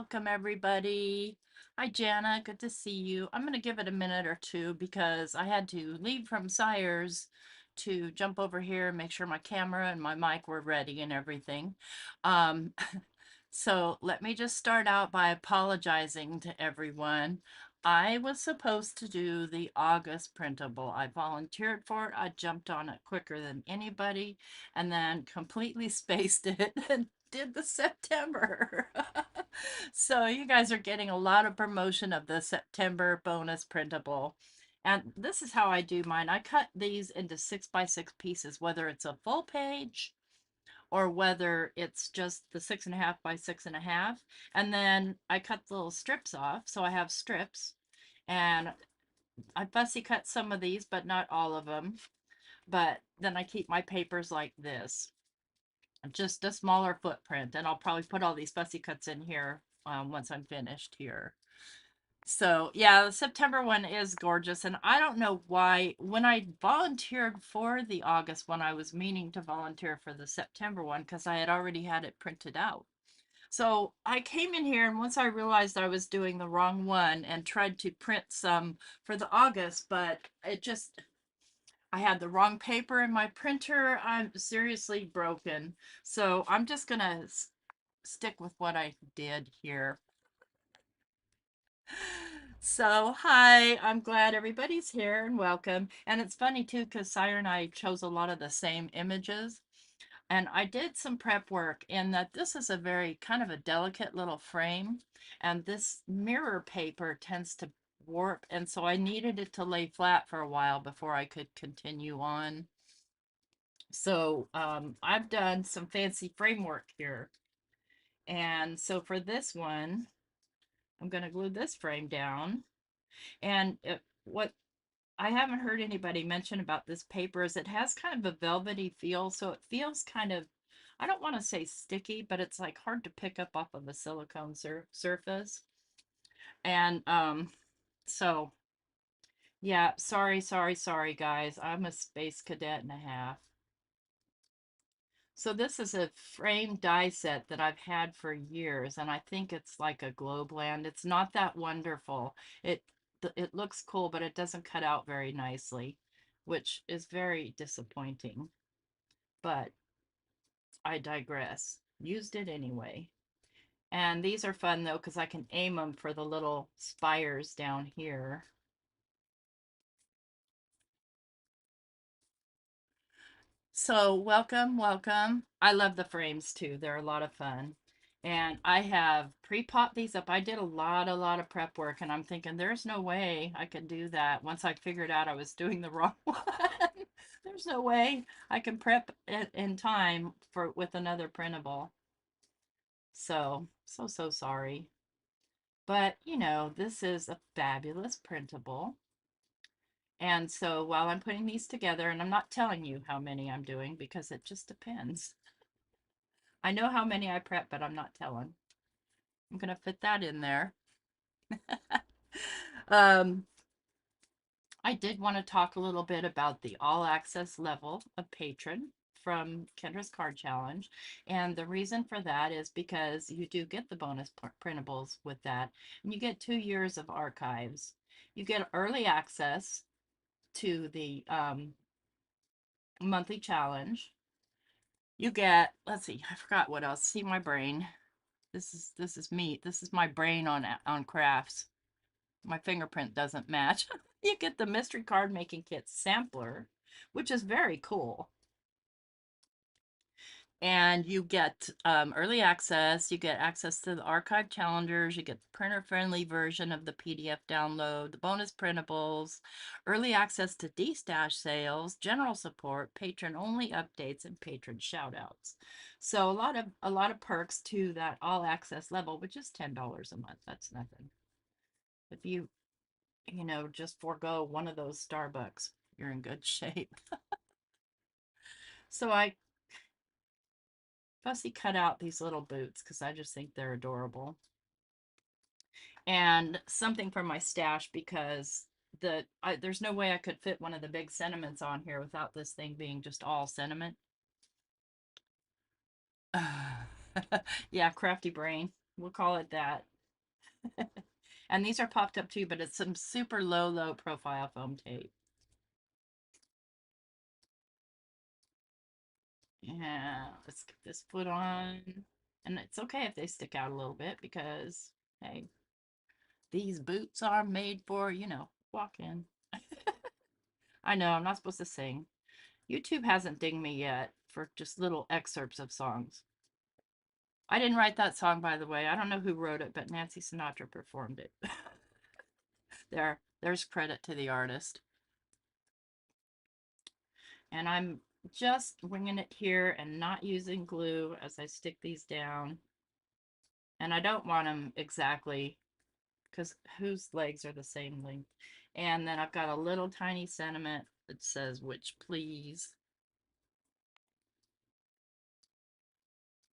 Welcome everybody. Hi Jana, good to see you. I'm going to give it a minute or two because I had to leave from Sire's to jump over here and make sure my camera and my mic were ready and everything. Um, so let me just start out by apologizing to everyone. I was supposed to do the August printable. I volunteered for it. I jumped on it quicker than anybody and then completely spaced it and did the September. So you guys are getting a lot of promotion of the September bonus printable. And this is how I do mine. I cut these into 6x6 pieces, whether it's a full page or whether it's just the 6.5 by 6.5. And then I cut the little strips off. So I have strips and I fussy cut some of these, but not all of them. But then I keep my papers like this, just a smaller footprint. And I'll probably put all these fussy cuts in here once I'm finished here. So yeah, the September one is gorgeous. And I don't know why, when I volunteered for the August one, I was meaning to volunteer for the September one because I had already had it printed out. So I came in here and once I realized I was doing the wrong one and tried to print some for the August, but it just, I had the wrong paper in my printer. I'm seriously broken. So I'm just gonna stick with what I did here. So, hi, I'm glad everybody's here and welcome. And it's funny too, because Sire and I chose a lot of the same images. And I did some prep work in that this is a very kind of a delicate little frame. And this mirror paper tends to warp. And so I needed it to lay flat for a while before I could continue on. So I've done some fancy framework here. And so for this one, I'm going to glue this frame down. And what I haven't heard anybody mention about this paper is it has kind of a velvety feel. So it feels kind of, I don't want to say sticky, but it's like hard to pick up off of a silicone surface. And so yeah, sorry guys. I'm a space cadet and a half. So this is a frame die set that I've had for years, and I think it's like a Globeland. It's not that wonderful. It looks cool, but it doesn't cut out very nicely, which is very disappointing. But I digress. Used it anyway. And these are fun though, because I can aim them for the little spires down here. So welcome. I love the frames too. They're a lot of fun. And I have pre-popped these up. I did a lot of prep work and I'm thinking there's no way I could do that once I figured out I was doing the wrong one. There's no way I can prep it in time for with another printable. So sorry. But you know, this is a fabulous printable. And so while I'm putting these together, and I'm not telling you how many I'm doing because it just depends. I know how many I prep, but I'm not telling. I'm going to fit that in there. um, I did want to talk a little bit about the all access level of patron from Kendra's card challenge. And the reason for that is because you do get the bonus printables with that. And you get 2 years of archives. You get early access to the monthly challenge. You get, let's see, I forgot what else. See my brain. This is me. This is my brain on crafts. My fingerprint doesn't match. You get the mystery card making kit sampler, which is very cool. And you get early access, you get access to the archive calendars, you get the printer-friendly version of the PDF download, the bonus printables, early access to D-Stash sales, general support, patron-only updates, and patron shoutouts. So a lot of perks to that all-access level, which is $10 a month. That's nothing. If you know, just forego one of those Starbucks, you're in good shape. So I fussy cut out these little boots because I just think they're adorable. And something from my stash because there's no way I could fit one of the big sentiments on here without this thing being just all sentiment. Yeah, crafty brain. We'll call it that. And these are popped up too, but it's some super low profile foam tape. Yeah, let's get this put on. And it's okay if they stick out a little bit because, hey, these boots are made for, walking. I know, I'm not supposed to sing. YouTube hasn't dinged me yet for just little excerpts of songs. I didn't write that song, by the way. I don't know who wrote it, but Nancy Sinatra performed it. There's credit to the artist. And I'm just winging it here and not using glue as I stick these down. And I don't want them exactly, because whose legs are the same length? And then I've got a little tiny sentiment that says, "Which please."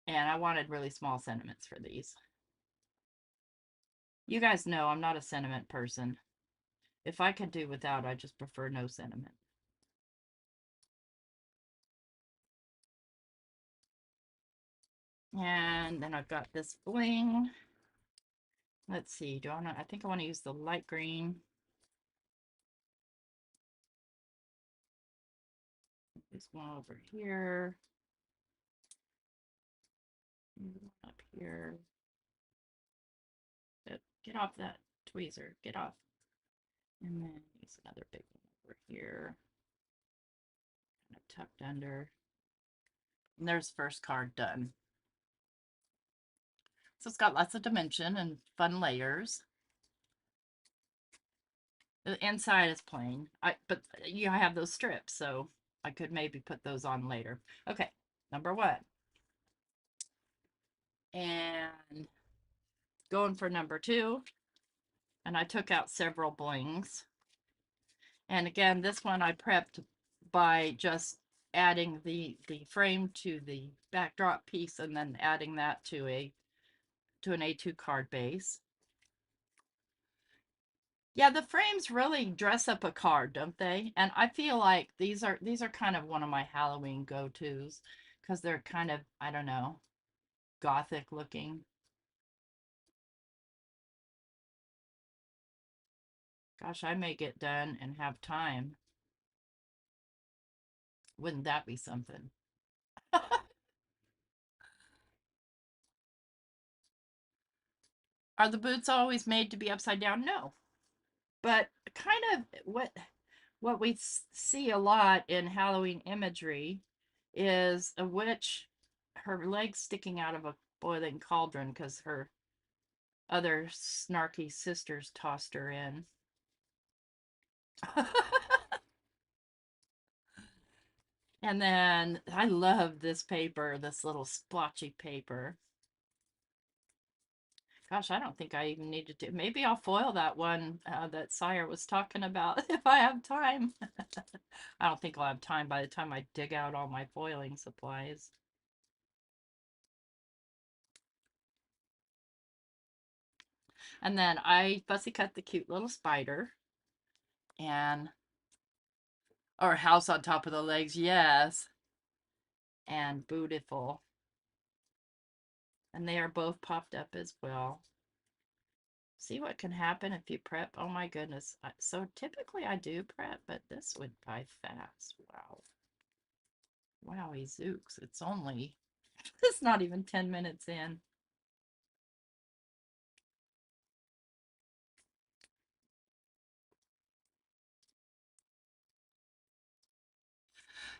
And I wanted really small sentiments for these. You guys know I'm not a sentiment person. If I could do without, I just prefer no sentiment. And then I've got this bling. Let's see, I think I want to use the light green. This one over here. Up here. Get off that tweezer. Get off. And then use another big one over here. Kind of tucked under. And there's first card done. So it's got lots of dimension and fun layers. The inside is plain. But you have those strips, so I could maybe put those on later. Okay, number one. And going for number two. And I took out several blings. And again, this one I prepped by just adding the frame to the backdrop piece and then adding that to an A2 card base. Yeah, the frames really dress up a card, don't they? And I feel like these are kind of one of my Halloween go-tos because they're kind of, I don't know, gothic looking. Gosh, I may get done and have time. Wouldn't that be something? Are the boots always made to be upside down? No. But kind of what we see a lot in Halloween imagery is a witch, her legs sticking out of a boiling cauldron because her other snarky sisters tossed her in. And then I love this paper, this little splotchy paper. Gosh, I don't think I even needed to. Maybe I'll foil that one that Sire was talking about if I have time. I don't think I'll have time by the time I dig out all my foiling supplies. And then I fussy cut the cute little spider and, or house on top of the legs, yes. And beautiful. And they are both popped up as well. See what can happen if you prep. Oh my goodness. So typically I do prep, but this would buy fast. Wow. Wowie zooks. It's not even 10 minutes in.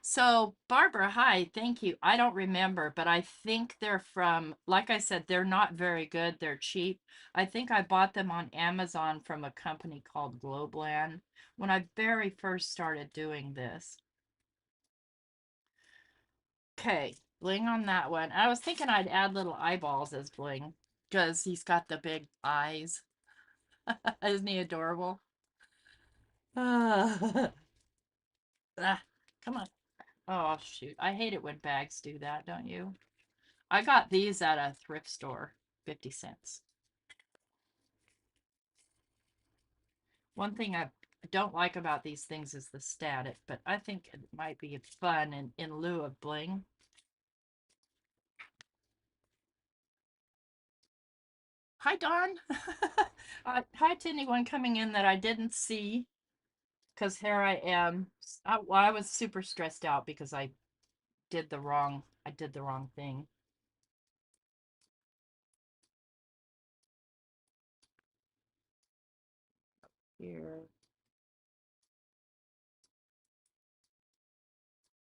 So, Barbara, hi, thank you. I don't remember, but I think they're from, like I said, they're not very good. They're cheap. I think I bought them on Amazon from a company called Globeland when I very first started doing this. Okay, bling on that one. I was thinking I'd add little eyeballs as bling because he's got the big eyes. Isn't he adorable? Ah, come on. Oh, shoot. I hate it when bags do that, don't you? I got these at a thrift store, 50 cents. One thing I don't like about these things is the static, but I think it might be fun in lieu of bling. Hi, Dawn. Hi to anyone coming in that I didn't see, because here I am. Well, I was super stressed out because I did the wrong thing. Here.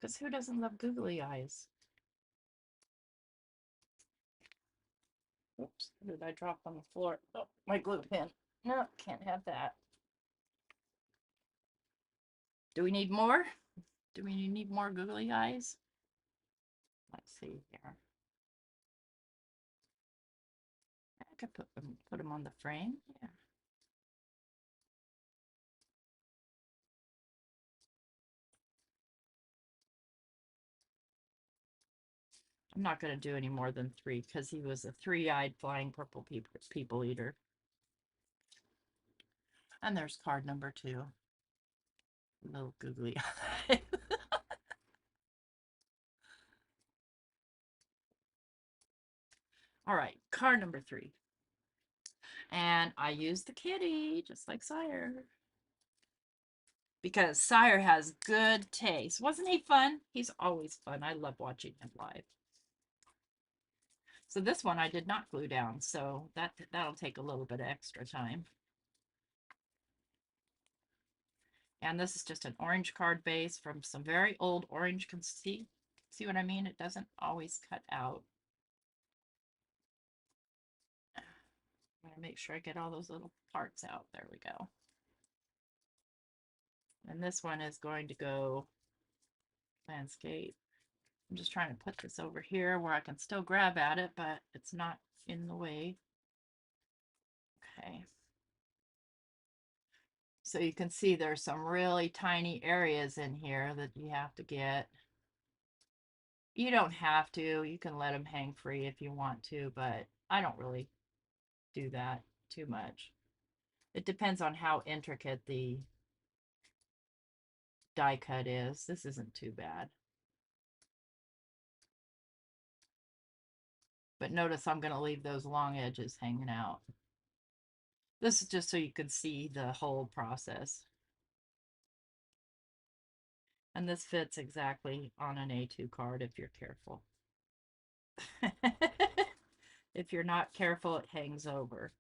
Because who doesn't love googly eyes? Oops, what did I drop on the floor? Oh, my glue pen. No, can't have that. Do we need more? Do we need more googly eyes? Let's see here. I could put them on the frame. Yeah. I'm not going to do any more than 3 because he was a 3-eyed flying purple people eater. And there's card number 2. Little googly eye. All right, card number 3. And I used the kitty, just like Sire. Because Sire has good taste. Wasn't he fun? He's always fun. I love watching him live. So this one I did not glue down, so that'll take a little bit of extra time. And this is just an orange card base from some very old orange. See what I mean? It doesn't always cut out. I'm gonna make sure I get all those little parts out. There we go. And this one is going to go landscape. I'm just trying to put this over here where I can still grab at it, but it's not in the way. Okay. So you can see there's some really tiny areas in here that you have to get. You don't have to. You can let them hang free if you want to, but I don't really do that too much. It depends on how intricate the die cut is. This isn't too bad. But notice I'm going to leave those long edges hanging out. This is just so you can see the whole process. And this fits exactly on an A2 card if you're careful. If you're not careful, it hangs over.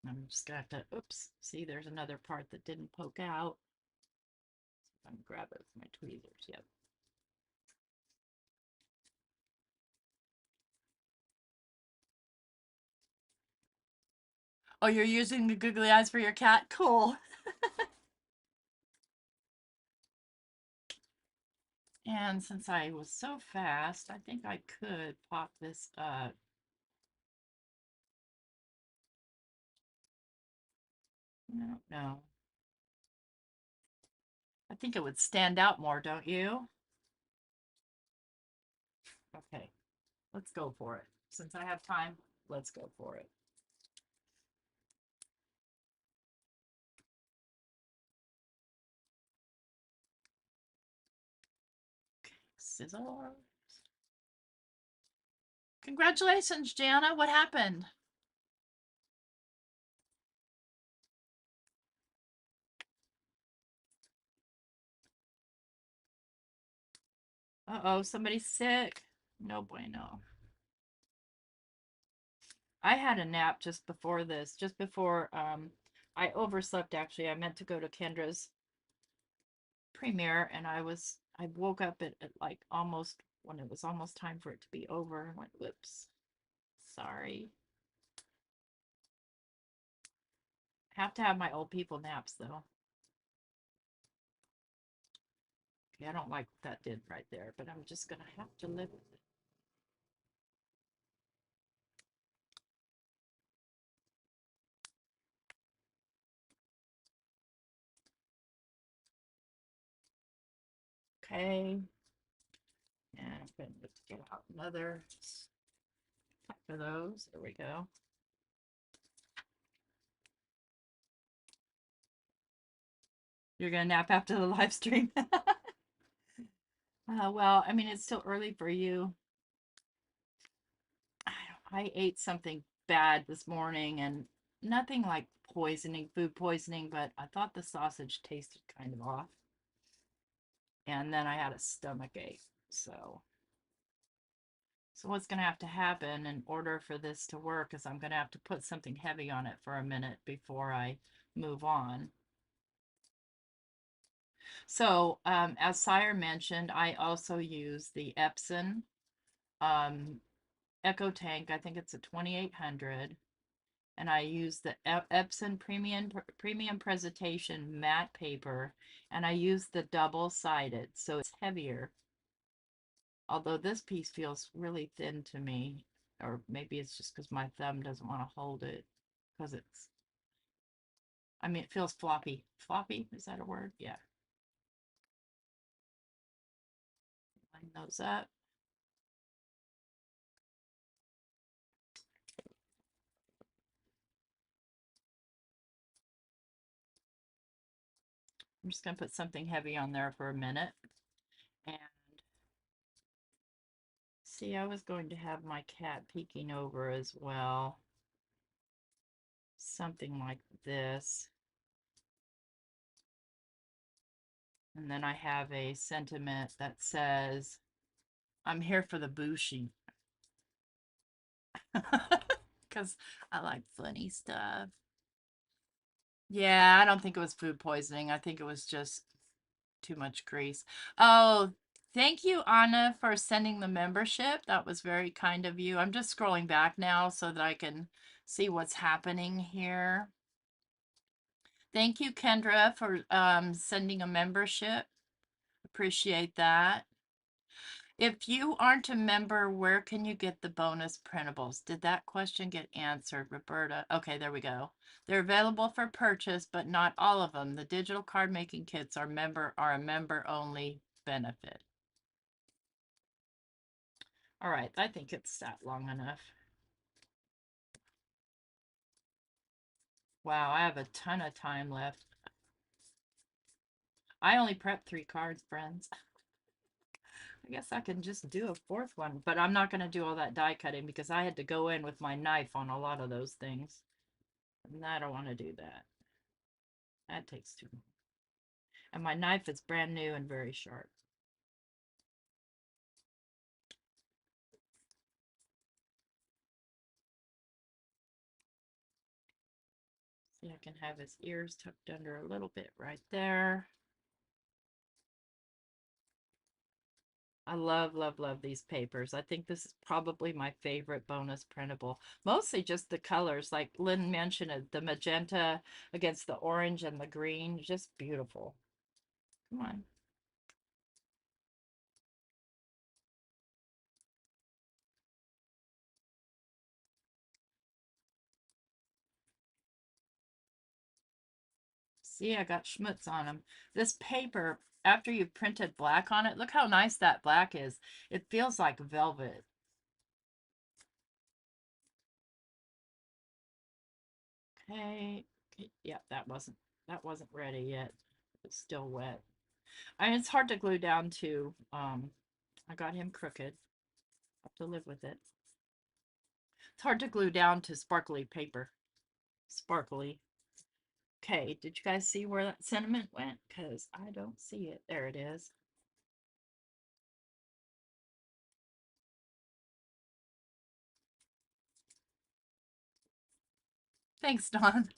I'm just going to have to, oops, see there's another part that didn't poke out. See if I can grab it with my tweezers. Yep. Oh, you're using the googly eyes for your cat? Cool. And since I was so fast, I think I could pop this up. I don't know. I think it would stand out more, don't you? Okay, let's go for it. Since I have time, let's go for it. Okay, scissors. Congratulations, Jana. What happened? Uh-oh, somebody's sick. No bueno. I had a nap just before this, just before I overslept actually. I meant to go to Kendra's premiere and I woke up at like almost when it was almost time for it to be over and went, whoops. Sorry. I have to have my old people naps though. Okay, I don't like what that did right there, but I'm just gonna have to live with it. Okay. And I'm going to get out another pack of those. There we go. You're going to nap after the live stream. Well, I mean, it's still early for you. I ate something bad this morning and nothing like poisoning, food poisoning, but I thought the sausage tasted kind of off. And then I had a stomach ache. So what's going to have to happen in order for this to work is I'm going to have to put something heavy on it for a minute before I move on. So, as Sire mentioned, I also use the Epson Echo Tank. I think it's a 2800. And I use the Epson Premium Presentation matte paper, and I use the double-sided, so it's heavier. Although this piece feels really thin to me, or maybe it's just because my thumb doesn't want to hold it, because I mean, it feels floppy. Floppy, is that a word? Yeah. Line those up. I'm just going to put something heavy on there for a minute. And see, I was going to have my cat peeking over as well. Something like this. And then I have a sentiment that says, I'm here for the bushi. Because I like funny stuff. Yeah, I don't think it was food poisoning. I think it was just too much grease. Oh, thank you, Anna, for sending the membership. That was very kind of you. I'm just scrolling back now so that I can see what's happening here. Thank you, Kendra, for sending a membership. Appreciate that. If you aren't a member, where can you get the bonus printables? Did that question get answered, Roberta? Okay, there we go. They're available for purchase, but not all of them. The digital card making kits are a member only benefit. All right, I think it's sat long enough. Wow, I have a ton of time left. I only prepped 3 cards, friends. I guess I can just do a 4th one, but I'm not going to do all that die cutting because I had to go in with my knife on a lot of those things. And I don't want to do that. That takes too long. And my knife is brand new and very sharp. See, I can have his ears tucked under a little bit right there. I love, love, love these papers. I think this is probably my favorite bonus printable. Mostly just the colors, like Lynn mentioned, the magenta against the orange and the green. Just beautiful. Come on. See, I got schmutz on them. This paper, after you've printed black on it, look how nice that black is. It feels like velvet. Okay. Yeah, that wasn't ready yet. It's still wet. And it's hard to glue down to. I got him crooked. Have to live with it. It's hard to glue down to sparkly paper. Sparkly. Okay, did you guys see where that sentiment went? Because I don't see it. There it is. Thanks, Don.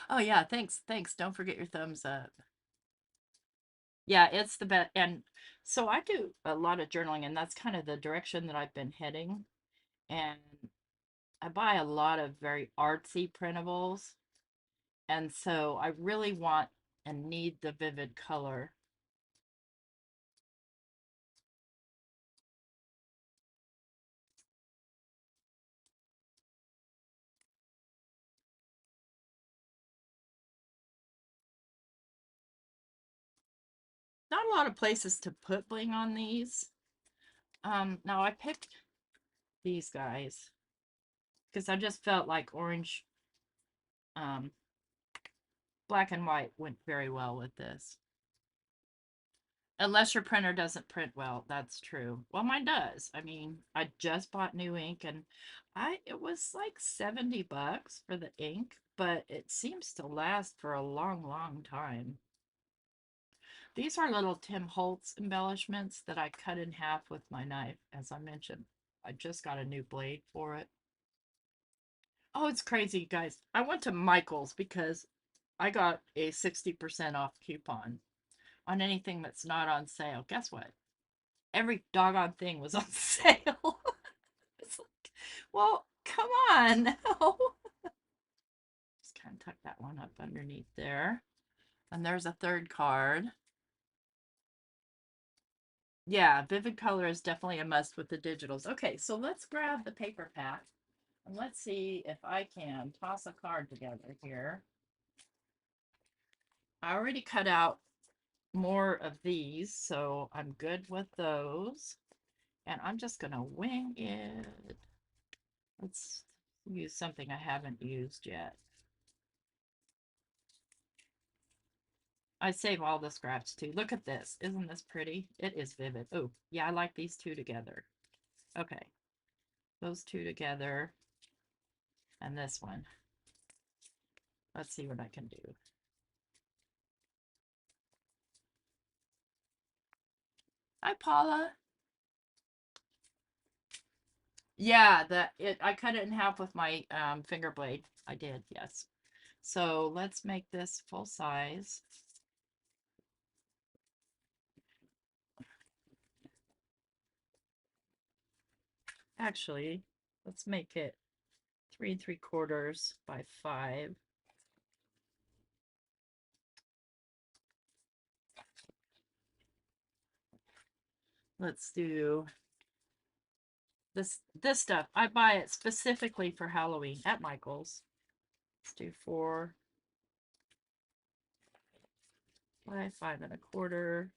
Oh yeah, thanks. Thanks. Don't forget your thumbs up. Yeah, it's the best. And so I do a lot of journaling, and that's kind of the direction that I've been heading. And I buy a lot of very artsy printables. And so I really want and need the vivid color. Not a lot of places to put bling on these. Now I picked these guys because I just felt like orange, um, black and white went very well with this. Unless your printer doesn't print well, that's true. Well, mine does. I mean, I just bought new ink and it was like 70 bucks for the ink, but it seems to last for a long, long time. These are little Tim Holtz embellishments that I cut in half with my knife, as I mentioned. I just got a new blade for it. Oh, it's crazy, guys. I went to Michael's because I got a 60% off coupon on anything that's not on sale. Guess what? Every doggone thing was on sale. It's like, well, come on. No. Just kind of tuck that one up underneath there. And there's a third card. Yeah, vivid color is definitely a must with the digitals. Okay, so let's grab the paper pack and let's see if I can toss a card together here. I already cut out more of these, so I'm good with those. And I'm just going to wing it. Let's use something I haven't used yet. I save all the scraps too. Look at this. Isn't this pretty? It is vivid. Oh, yeah, I like these two together. Okay. Those two together. And this one. Let's see what I can do. Hi, Paula. Yeah, I cut it in half with my finger blade. I did, yes. So let's make this full size. Actually, let's make it 3 3/4 by 5. Let's do this stuff. I buy it specifically for Halloween at Michael's. Let's do 4 by 5 1/4.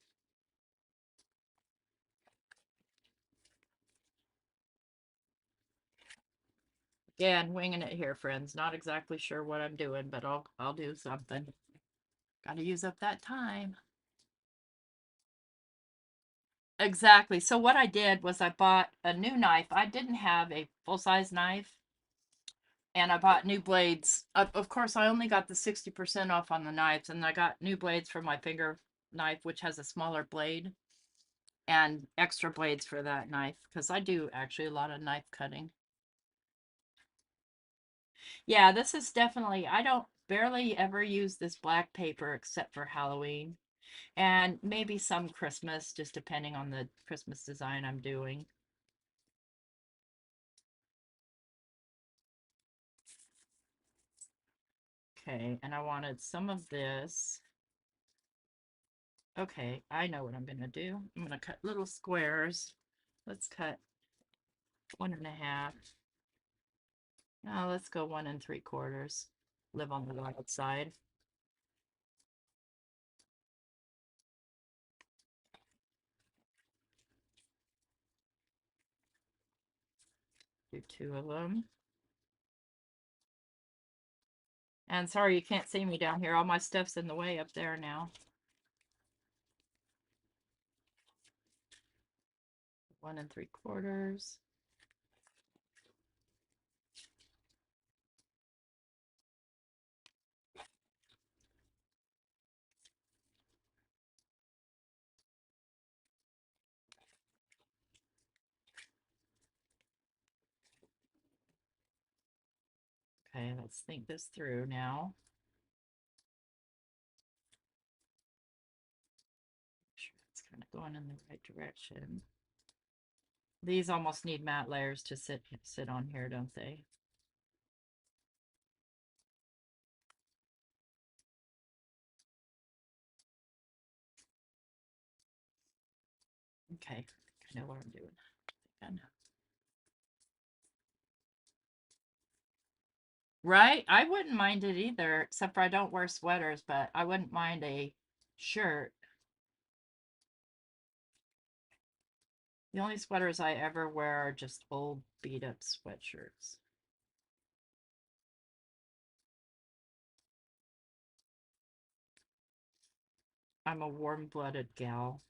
Again, winging it here, friends. Not exactly sure what I'm doing, but I'll do something. Got to use up that time. Exactly. So what I did was I bought a new knife. I didn't have a full-size knife, and I bought new blades. Of course, I only got the 60% off on the knives, and I got new blades for my finger knife, which has a smaller blade, and extra blades for that knife, because I do actually a lot of knife cutting. Yeah, this is definitely, I don't barely ever use this black paper except for Halloween. And maybe some Christmas, just depending on the Christmas design I'm doing. Okay, and I wanted some of this. Okay, I know what I'm gonna do. I'm gonna cut little squares. Let's cut 1.5. Now let's go 1 3/4. Live on the wild side. Do 2 of them. And sorry you can't see me down here. All my stuff's in the way up there now. 1 3/4. Okay, let's think this through now. Make sure it's kind of going in the right direction. These almost need matte layers to sit on here, don't they? Okay, I know what I'm doing. Again. Right? I wouldn't mind it either, except for I don't wear sweaters, but I wouldn't mind a shirt. The only sweaters I ever wear are just old beat up sweatshirts. I'm a warm blooded gal.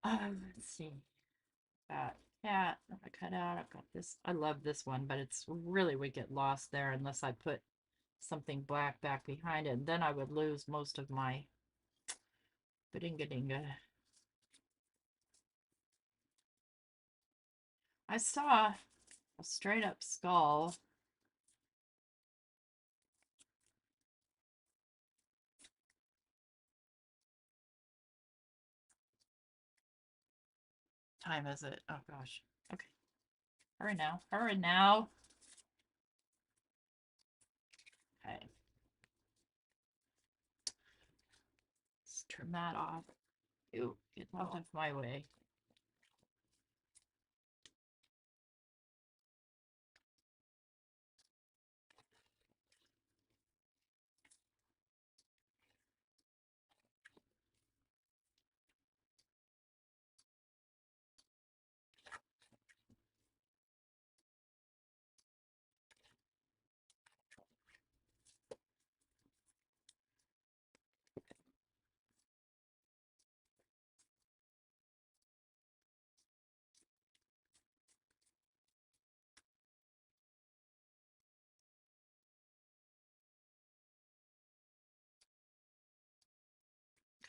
Let's see. Got cat I cut out. I've got this. I love this one, but it's really would get lost there unless I put something black back behind it. And then I would lose most of my Badinga-dinga. I saw a straight up skull. Time is it? Oh gosh. Okay. Hurry now. Hurry now. Okay. Let's trim that off. Ew, get out of my way.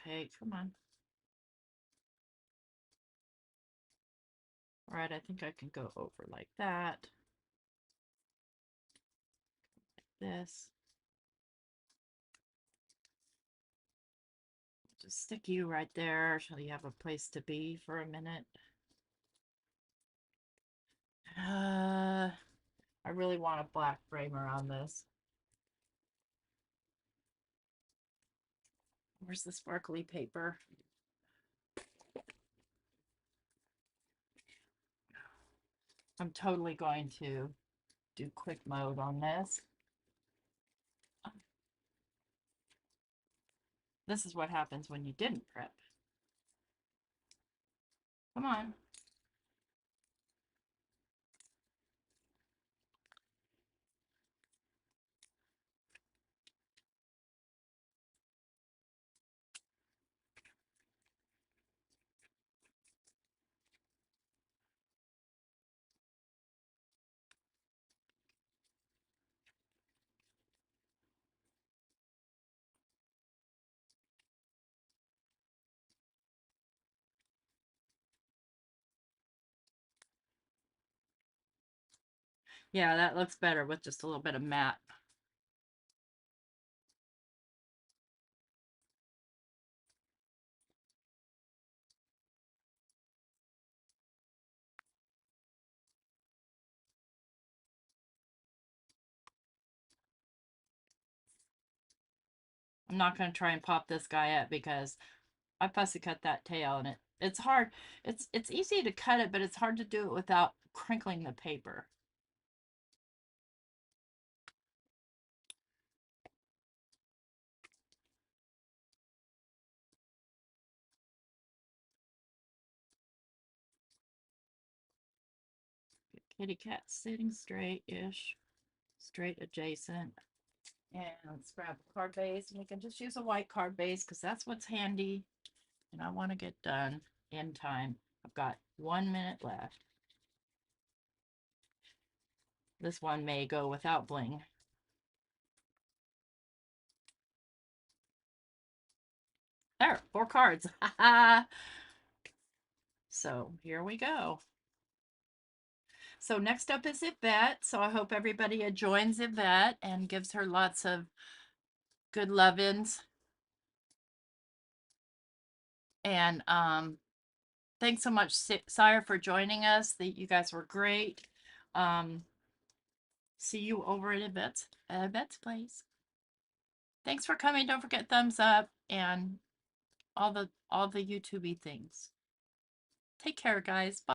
Okay, come on. All right, I think I can go over like that. This. Just stick you right there so you have a place to be for a minute. I really want a black framer on this. Where's the sparkly paper? I'm totally going to do quick mode on this. This is what happens when you didn't prep. Come on. Yeah, that looks better with just a little bit of matte. I'm not going to try and pop this guy up because I fussy cut that tail and it's hard. It's easy to cut it, but it's hard to do it without crinkling the paper. Kitty cat sitting straight-ish, straight adjacent. And let's grab a card base, and we can just use a white card base because that's what's handy. And I want to get done in time. I've got 1 minute left. This one may go without bling. There, 4 cards. So here we go. So next up is Yvette. So I hope everybody joins Yvette and gives her lots of good love-ins. And thanks so much, Sire, for joining us. You guys were great. See you over at Yvette's place. Thanks for coming. Don't forget thumbs up and all the YouTubey things. Take care, guys. Bye.